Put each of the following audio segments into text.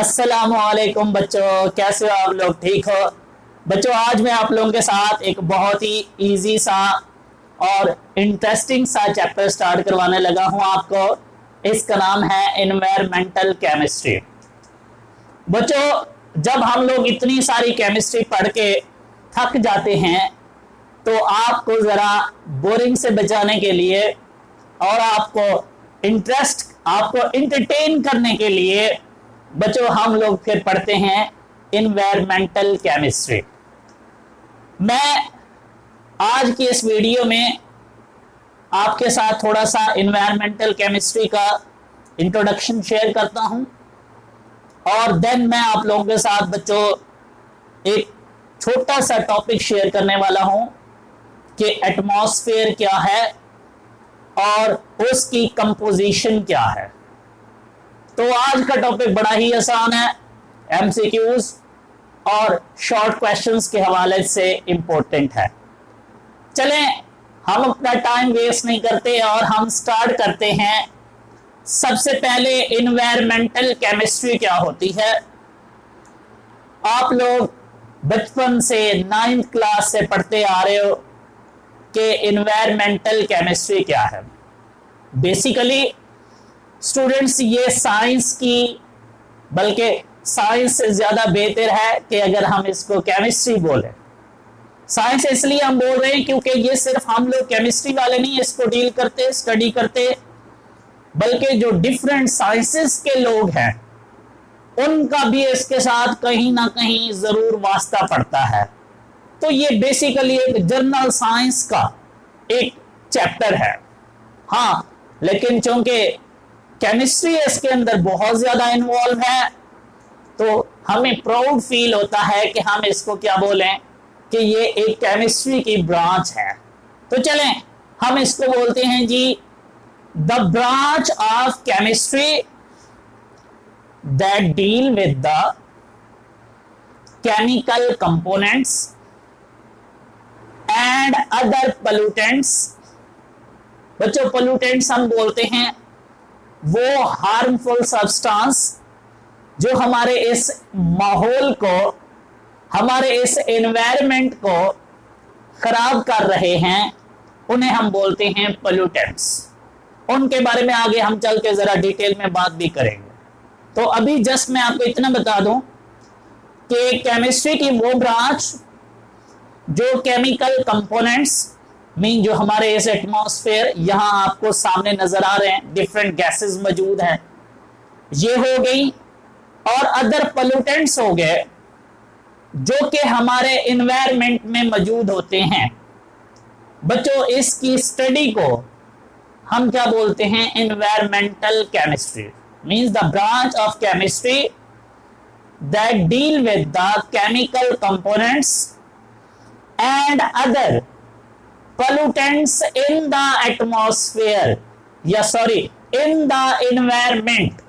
अस्सलामुअलैकुम बच्चों, कैसे हो आप लोग? ठीक हो बच्चों? आज मैं आप लोगों के साथ एक बहुत ही इजी सा और इंटरेस्टिंग सा चैप्टर स्टार्ट करवाने लगा हूं आपको। इसका नाम है एनवायरमेंटल केमिस्ट्री। बच्चों, जब हम लोग इतनी सारी केमिस्ट्री पढ़ के थक जाते हैं तो आपको जरा बोरिंग से बचाने के लिए और आपको इंटरटेन करने के लिए बच्चों हम लोग फिर पढ़ते हैं एनवायरमेंटल केमिस्ट्री। मैं आज की इस वीडियो में आपके साथ थोड़ा सा एनवायरमेंटल केमिस्ट्री का इंट्रोडक्शन शेयर करता हूं और देन मैं आप लोगों के साथ बच्चों एक छोटा सा टॉपिक शेयर करने वाला हूं कि एटमॉस्फेयर क्या है और उसकी कंपोजिशन क्या है। तो आज का टॉपिक बड़ा ही आसान है, एमसीक्यूज और शॉर्ट क्वेश्चंस के हवाले से इंपॉर्टेंट है। चलें, हम अपना टाइम वेस्ट नहीं करते और हम स्टार्ट करते हैं। सबसे पहले एनवायरमेंटल केमिस्ट्री क्या होती है? आप लोग बचपन से 9th क्लास से पढ़ते आ रहे हो कि एनवायरमेंटल केमिस्ट्री क्या है। बेसिकली स्टूडेंट्स, ये साइंस की, बल्कि साइंस से ज्यादा बेहतर है कि अगर हम इसको केमिस्ट्री बोलें। साइंस इसलिए हम बोल रहे हैं क्योंकि ये सिर्फ हम लोग केमिस्ट्री वाले नहीं इसको डील करते, स्टडी करते, बल्कि जो डिफरेंट साइंसेस के लोग हैं उनका भी इसके साथ कहीं ना कहीं जरूर वास्ता पड़ता है। तो ये बेसिकली एक जनरल साइंस का एक चैप्टर है। हाँ, लेकिन चूंकि केमिस्ट्री इसके अंदर बहुत ज्यादा इन्वॉल्व है तो हमें प्राउड फील होता है कि हम इसको क्या बोलें कि ये एक केमिस्ट्री की ब्रांच है। तो चलें, हम इसको बोलते हैं जी the branch of chemistry that deal with the chemical components and other pollutants. बच्चों, पोल्यूटेंट्स हम बोलते हैं वो हार्मफुल सब्सटेंस जो हमारे इस माहौल को, हमारे इस एनवायरनमेंट को खराब कर रहे हैं, उन्हें हम बोलते हैं पोल्यूटेंट्स। उनके बारे में आगे हम चल के जरा डिटेल में बात भी करेंगे। तो अभी जस्ट मैं आपको इतना बता दूं कि केमिस्ट्री की वो ब्रांच जो केमिकल कंपोनेंट्स मीन, जो हमारे इस एटमॉस्फेयर, यहां आपको सामने नजर आ रहे हैं डिफरेंट गैसेस मौजूद हैं, ये हो गई, और अदर पोल्यूटेंट्स हो गए जो कि हमारे एनवायरनमेंट में मौजूद होते हैं। बच्चों, इसकी स्टडी को हम क्या बोलते हैं? Environmental chemistry means the branch of chemistry that deal with the chemical components and other pollutants in the atmosphere, in the environment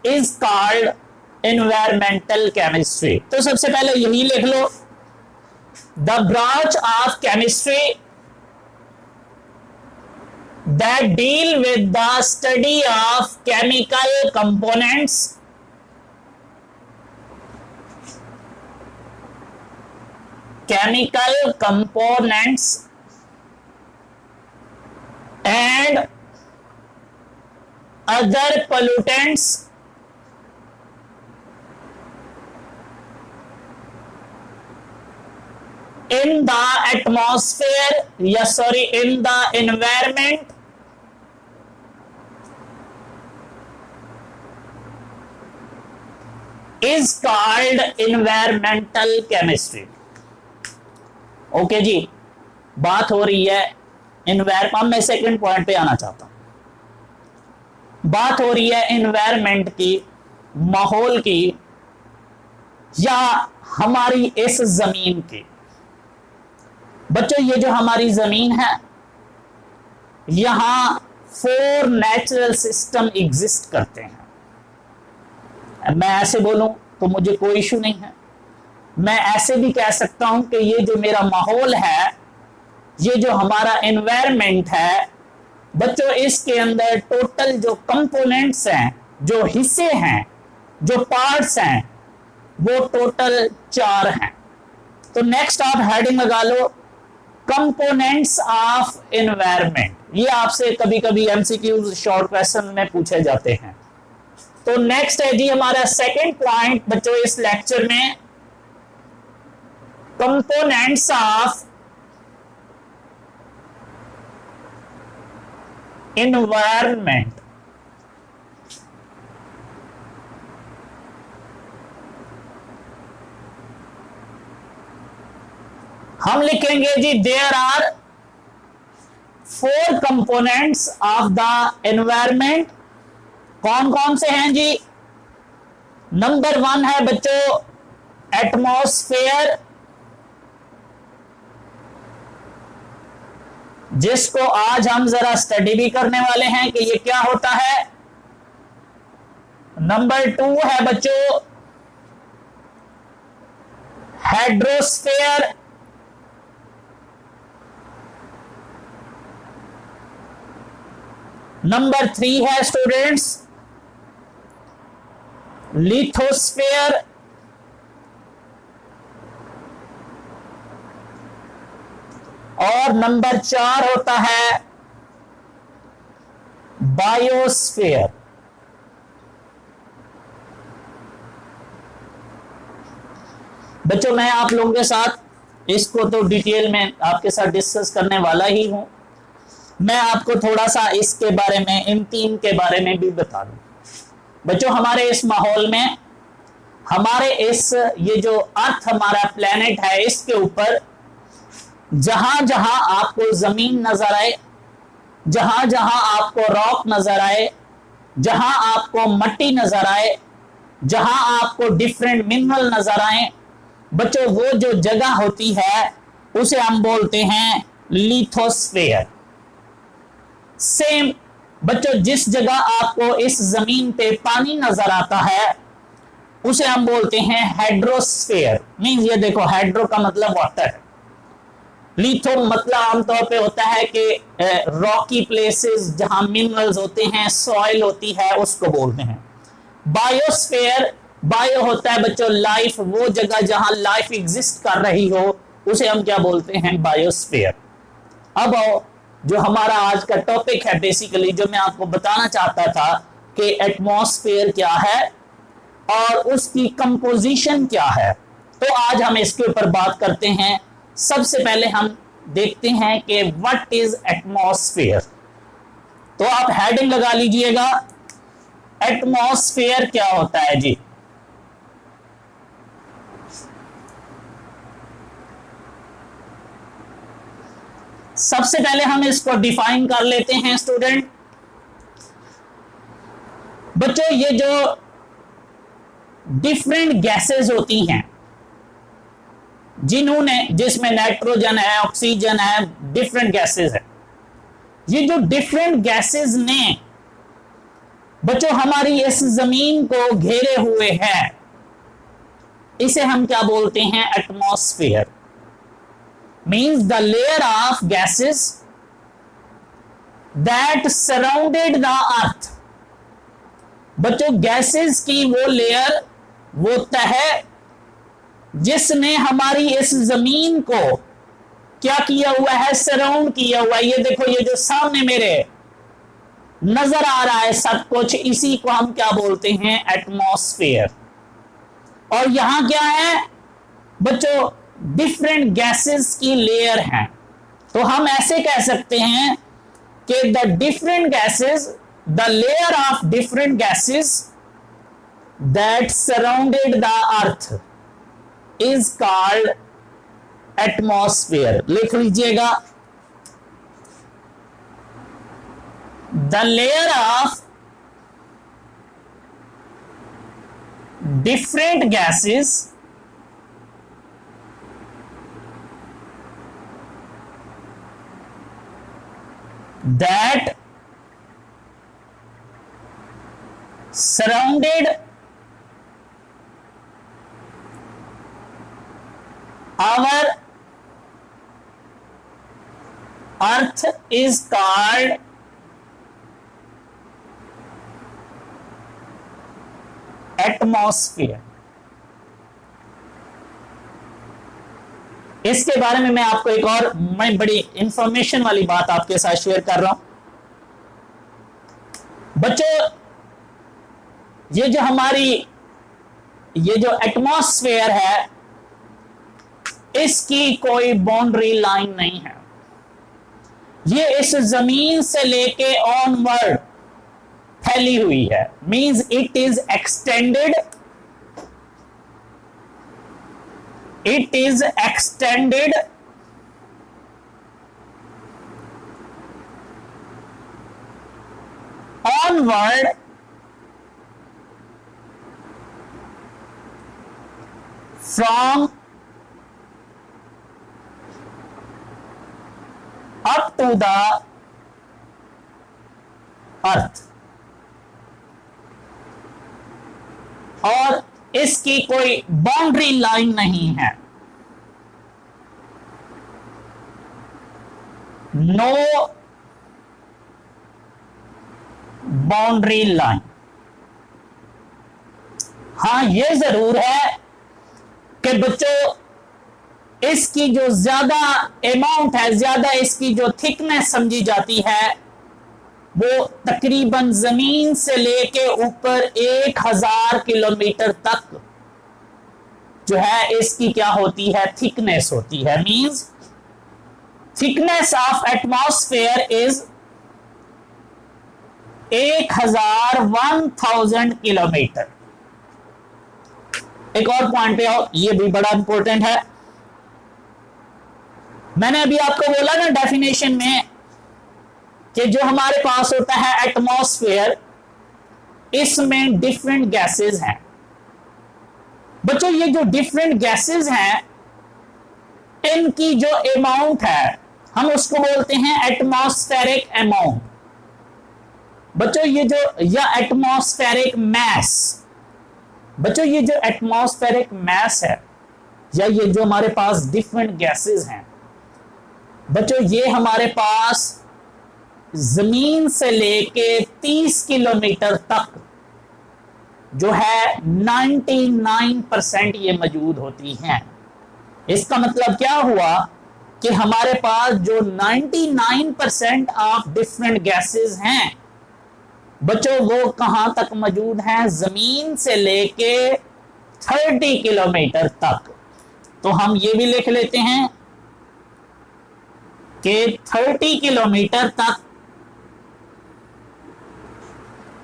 is called environmental chemistry। तो सबसे पहले यही लिख लो, the branch of chemistry that deal with the study of chemical components and other pollutants in the atmosphere, in the environment is called environmental chemistry। Okay जी, बात हो रही है एनवायरमेंट। मैं सेकंड पॉइंट पे आना चाहता हूं। बात हो रही है एनवायरमेंट की, माहौल की, या हमारी इस जमीन की। बच्चों, ये जो हमारी जमीन है, यहां 4 नेचुरल सिस्टम एग्जिस्ट करते हैं। मैं ऐसे बोलूं तो मुझे कोई इशू नहीं है। मैं ऐसे भी कह सकता हूं कि ये जो मेरा माहौल है, ये जो हमारा एनवायरनमेंट है बच्चों, इसके अंदर टोटल जो कंपोनेंट्स हैं, जो हिस्से हैं, जो पार्ट्स हैं वो टोटल 4 हैं। तो नेक्स्ट आप हेडिंग लगा लो कंपोनेंट्स ऑफ एनवायरनमेंट। ये आपसे कभी कभी एमसीक्यू शॉर्ट क्वेश्चन में पूछे जाते हैं। तो नेक्स्ट है जी हमारा सेकंड पॉइंट बच्चों इस लेक्चर में, कंपोनेंट्स ऑफ एनवायरनमेंट। हम लिखेंगे जी there are 4 components of the environment. कौन कौन से हैं जी? नंबर 1 है बच्चों एटमॉस्फेयर, जिसको आज हम जरा स्टडी भी करने वाले हैं कि ये क्या होता है। नंबर 2 है बच्चों हाइड्रोस्फेयर, नंबर 3 है स्टूडेंट्स लिथोस्फेयर, और नंबर 4 होता है बायोस्फेयर। बच्चों मैं आप लोगों के साथ इसको तो डिटेल में आपके साथ डिस्कस करने वाला ही हूं। मैं आपको थोड़ा सा इसके बारे में, इन 3 के बारे में भी बता दूं। बच्चों हमारे इस माहौल में, हमारे इस ये जो अर्थ हमारा प्लेनेट है, इसके ऊपर जहां जहां आपको जमीन नजर आए, जहां जहां आपको रॉक नजर आए, जहां आपको मट्टी नजर आए, जहां आपको डिफरेंट मिनरल नजर आए, बच्चों वो जो जगह होती है उसे हम बोलते हैं लिथोस्फेयर। सेम बच्चों जिस जगह आपको इस जमीन पे पानी नजर आता है उसे हम बोलते हैं हाइड्रोस्फेयर। मींस ये देखो, हाइड्रो का मतलब वाटर है, लिथो मतलब आमतौर पे होता है कि रॉकी प्लेसेस जहां मिनरल्स होते हैं, सॉइल होती है, उसको बोलते हैं। बायोस्फेयर, बायो होता है बच्चों लाइफ, वो जगह जहां लाइफ एग्जिस्ट कर रही हो उसे हम क्या बोलते हैं? बायोस्फेयर। अब जो हमारा आज का टॉपिक है, बेसिकली जो मैं आपको बताना चाहता था कि एटमॉस्फेयर क्या है और उसकी कंपोजिशन क्या है, तो आज हम इसके ऊपर बात करते हैं। सबसे पहले हम देखते हैं कि व्हाट इज एटमॉस्फेयर। तो आप हेडिंग लगा लीजिएगा, एटमॉस्फेयर क्या होता है जी। सबसे पहले हम इसको डिफाइन कर लेते हैं स्टूडेंट। बच्चों ये जो डिफरेंट गैसेस होती हैं, जिसमें नाइट्रोजन है, ऑक्सीजन है, डिफरेंट गैसेस है, ये जो डिफरेंट गैसेस ने बच्चों हमारी इस जमीन को घेरे हुए हैं, इसे हम क्या बोलते हैं? Atmosphere. Means the layer of gases that surrounded the earth. बच्चों गैसेस की वो लेयर, वो तह जिसने हमारी इस जमीन को क्या किया हुआ है? सराउंड किया हुआ है। ये देखो, ये जो सामने मेरे नजर आ रहा है सब कुछ, इसी को हम क्या बोलते हैं? एटमॉस्फेयर। और यहां क्या है बच्चों? डिफरेंट गैसेस की लेयर हैं। तो हम ऐसे कह सकते हैं कि the different gases, the layer of different gases that surrounded the earth is called atmosphere. लिख लीजिएगा, the layer of different gases that surrounded our earth is called atmosphere. इसके बारे में मैं आपको एक और बड़ी इंफॉर्मेशन वाली बात आपके साथ शेयर कर रहा हूं। बच्चों, ये जो एटमॉस्फेयर है, इसकी कोई बाउंड्री लाइन नहीं है। ये इस जमीन से लेके ऑनवर्ड फैली हुई है। Means it is extended, onward from up to the earth, और इसकी कोई बाउंड्री लाइन नहीं है। No boundary line. हां, यह जरूर है कि बच्चों, इसकी जो ज्यादा अमाउंट है, ज्यादा इसकी जो थिकनेस समझी जाती है, वो तकरीबन जमीन से लेके ऊपर 1000 किलोमीटर तक जो है इसकी क्या होती है, थिकनेस होती है। Means thickness of atmosphere is 1000 kilometre. एक और पॉइंट पे आओ, ये भी बड़ा इंपॉर्टेंट है। मैंने अभी आपको बोला ना डेफिनेशन में कि जो हमारे पास होता है एटमॉस्फेयर, इसमें डिफरेंट गैसेस हैं। बच्चों, ये जो डिफरेंट गैसेस हैं, इनकी जो अमाउंट है, हम उसको बोलते हैं एटमॉस्फेरिक अमाउंट। बच्चों, ये जो या एटमॉस्फेरिक मैस, बच्चों ये जो एटमॉस्फेरिक मैस है, या ये जो हमारे पास डिफरेंट गैसेस हैं, बच्चों ये हमारे पास जमीन से लेके 30 किलोमीटर तक जो है 99% ये मौजूद होती हैं। इसका मतलब क्या हुआ कि हमारे पास जो 99% ऑफ डिफरेंट गैसेस हैं, बच्चों वो कहां तक मौजूद हैं, जमीन से लेके 30 किलोमीटर तक। तो हम ये भी लिख लेते हैं कि 30 किलोमीटर तक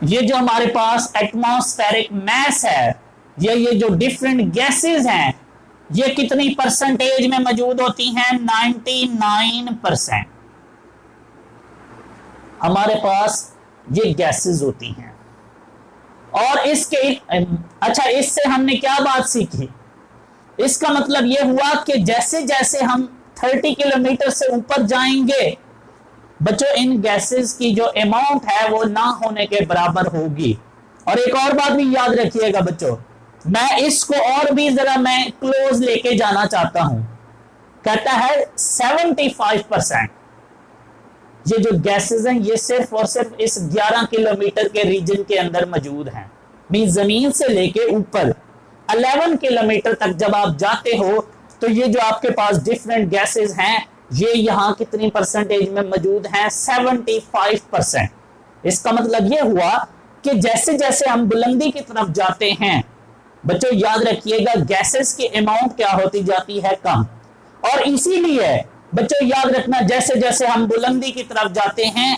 ये जो हमारे पास एटमॉस्फेरिक मैस है, ये जो डिफरेंट गैसेस हैं, ये कितनी परसेंटेज में मौजूद होती हैं, 99% हमारे पास ये गैसेस होती हैं। और इसके अच्छा, इससे हमने क्या बात सीखी? इसका मतलब यह हुआ कि जैसे जैसे हम 30 किलोमीटर से ऊपर जाएंगे, बच्चों इन गैसेस की जो अमाउंट है वो ना होने के बराबर होगी। और एक और बात भी याद रखिएगा बच्चों, मैं इसको और भी जरा मैं क्लोज लेके जाना चाहता हूं। कहता है 75% ये जो गैसेस हैं, ये सिर्फ और सिर्फ इस 11 किलोमीटर के रीजन के अंदर मौजूद हैं। मीन जमीन से लेके ऊपर 11 किलोमीटर तक जब आप जाते हो, तो ये जो आपके पास डिफरेंट गैसेस हैं, ये यहां कितनी परसेंटेज में मौजूद हैं, 75%। इसका मतलब ये हुआ कि जैसे जैसे हम बुलंदी की तरफ जाते हैं, बच्चों याद रखिएगा गैसेस की अमाउंट क्या होती जाती है, कम। और इसीलिए बच्चों याद रखना, जैसे जैसे हम बुलंदी की तरफ जाते हैं,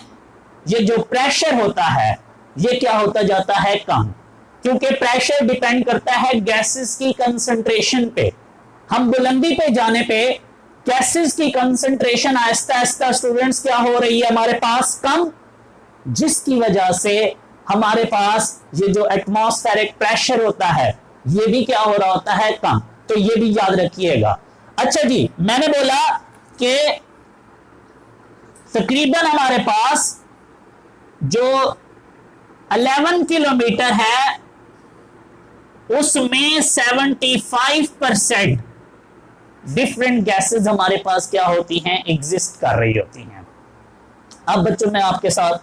ये जो प्रेशर होता है ये क्या होता जाता है, कम। क्योंकि प्रेशर डिपेंड करता है गैसेस की कंसंट्रेशन पे। हम बुलंदी पे जाने पे गैसेस की कंसंट्रेशन आहिस्ता आहिस्ता स्टूडेंट्स क्या हो रही है हमारे पास, कम, जिसकी वजह से हमारे पास ये जो एटमॉस्फेरिक प्रेशर होता है ये भी क्या हो रहा होता है, कम। तो ये भी याद रखिएगा। अच्छा जी, मैंने बोला कि तकरीबन हमारे पास जो 11 किलोमीटर है उसमें 75% डिफरेंट गैसेस हमारे पास क्या होती हैं, एग्जिस्ट कर रही होती हैं। अब बच्चों मैं आपके साथ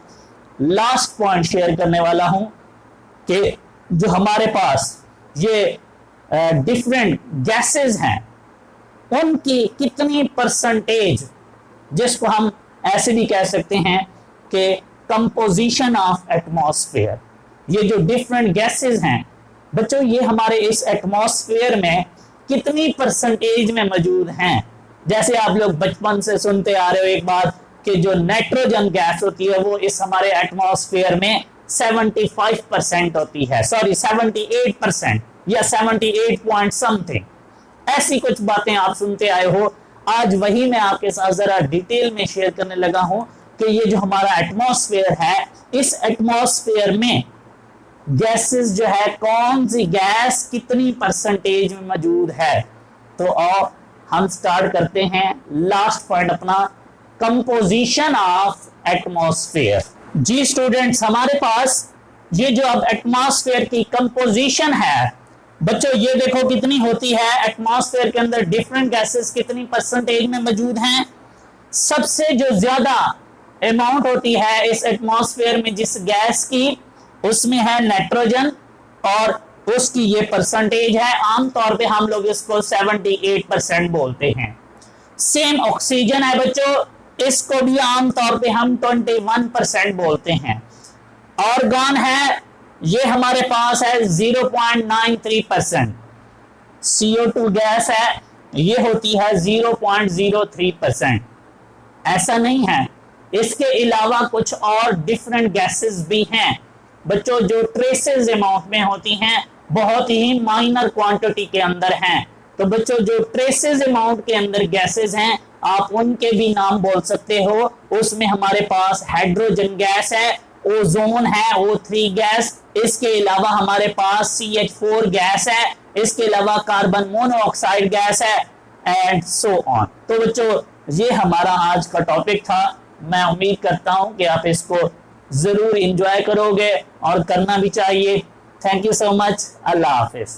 लास्ट पॉइंट शेयर करने वाला हूं कि जो हमारे पास ये डिफरेंट गैसेस हैं उनकी कितनी परसेंटेज, जिसको हम ऐसे भी कह सकते हैं कि कंपोजिशन ऑफ एटमॉस्फेयर, ये जो डिफरेंट गैसेस हैं बच्चों ये हमारे इस एटमॉस्फेयर में कितनी परसेंटेज में मौजूद हैं। जैसे आप लोग बचपन से सुनते आ रहे हो एक बात कि जो नाइट्रोजन गैस होती है वो इस हमारे एटमॉस्फेयर में 75% होती है, सॉरी 78% या 78 पॉइंट समथिंग, ऐसी कुछ बातें आप सुनते आए हो। आज वही मैं आपके साथ जरा डिटेल में शेयर करने लगा हूं कि ये जो हमारा एटमॉस्फेयर है, इस एटमॉस्फेयर में गैसेस जो है, कौन सी गैस कितनी परसेंटेज में मौजूद है। तो आओ हम स्टार्ट करते हैं लास्ट पॉइंट अपना, कंपोजिशन ऑफ एटमॉस्फेयर। जी स्टूडेंट्स, हमारे पास ये जो अब एटमॉस्फेयर की कंपोजिशन है बच्चों, ये देखो कितनी होती है एटमॉस्फेयर के अंदर, डिफरेंट गैसेस कितनी परसेंटेज में मौजूद हैं। सबसे जो ज्यादा अमाउंट होती है इस एटमॉस्फेयर में जिस गैस की, उसमें है नाइट्रोजन, और उसकी ये परसेंटेज है, आमतौर पे हम लोग इसको 78% बोलते हैं। सेम ऑक्सीजन है बच्चों, इसको भी आमतौर पे हम 21% बोलते हैं। ऑर्गन है, ये हमारे पास है 0.93%। CO2 गैस है, ये होती है 0.03%। ऐसा नहीं है, इसके अलावा कुछ और डिफरेंट गैसेस भी हैं बच्चों जो ट्रेसेस अमाउंट में होती हैं, बहुत ही माइनर क्वांटिटी के अंदर हैं। तो बच्चों जो ट्रेसेस अमाउंट के अंदर गैसेस हैं आप उनके भी नाम बोल सकते हो। उसमें हमारे पास हाइड्रोजन गैस है, ओजोन है, O3 गैस, इसके अलावा हमारे पास CH4 गैस है, इसके अलावा कार्बन मोनोऑक्साइड गैस है, एंड सो ऑन। तो बच्चों ये हमारा आज का टॉपिक था। मैं उम्मीद करता हूं कि आप इसको जरूर एंजॉय करोगे और करना भी चाहिए। Thank you so much. Allah Hafiz.